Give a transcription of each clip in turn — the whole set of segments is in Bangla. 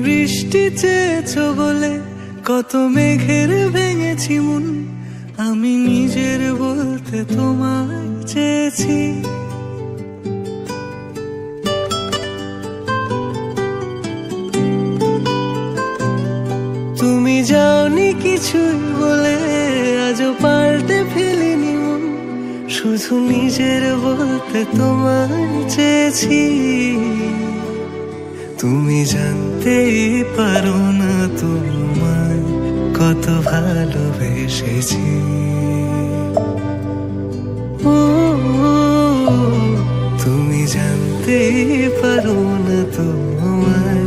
বৃষ্টি চেয়েছো বলে কত মেঘের ভেঙেছি মন, আমি নিজের বলতে তোমায় চেয়েছি। তুমি যাওনি কিছুই বলে আজও পাল্টে ফেলিনি মন, শুধু নিজের বলতে তোমায় চেয়েছি। তুমি জানতেই পারো না তোমায় কত ভালোবেসেছি। ও তুমি জানতেই পারো না তোমায়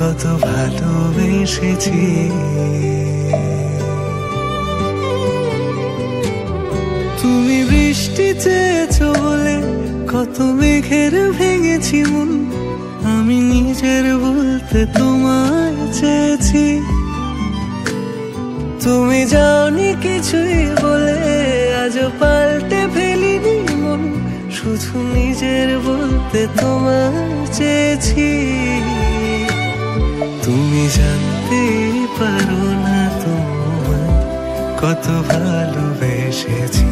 কত ভালোবেসেছি। তুমি বৃষ্টি চেয়েছো বলে কত মেঘের ভেঙেছি মন, আমি নিজের বলতে তোমায় চেয়েছি। তুমি যাওনি কিছুই বলে আজও পাল্টে ফেলিনি মন, শুধু নিজের বলতে তোমায় চেয়েছি। তুমি জানতে পারো না তোমায় কত ভালোবেসেছি।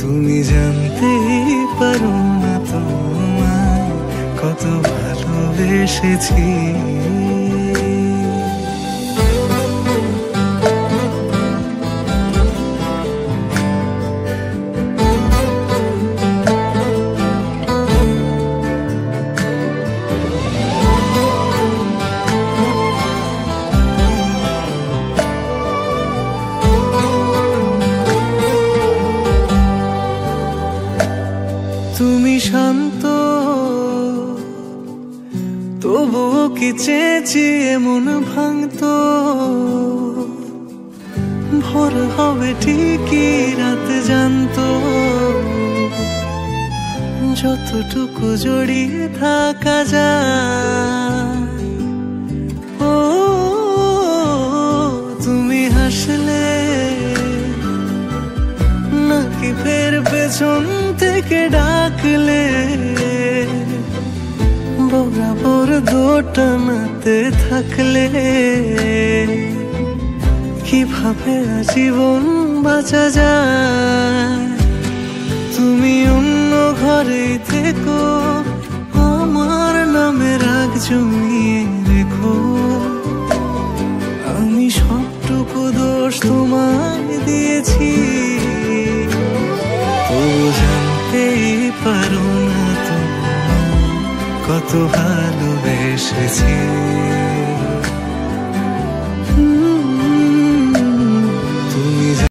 তুমি জানতে পারো না তোমায় কত ভালোবেসেছি। তুমি শান্ত তবুও কি চেয়েছি এমন ভাঙতো, ভোর হবে ঠিকই রাত জানতো, যতটুকু জড়িয়ে থাকা যায়। ও তুমি হাসলে নাকি ফের পেছন থেকে ডাকলে, বরাবর দোটানাতে থাকলে কিভাবে আজীবন বাঁচা যায়। তুমি অন্য ঘরে থেকো, আমার নামে রাগ জমিয়ে রেখো, আমি সবটুকু দোষ তোমায় দিয়েছি। ও জানতেই পারো না তোমায় কত ভালোবেসেছি।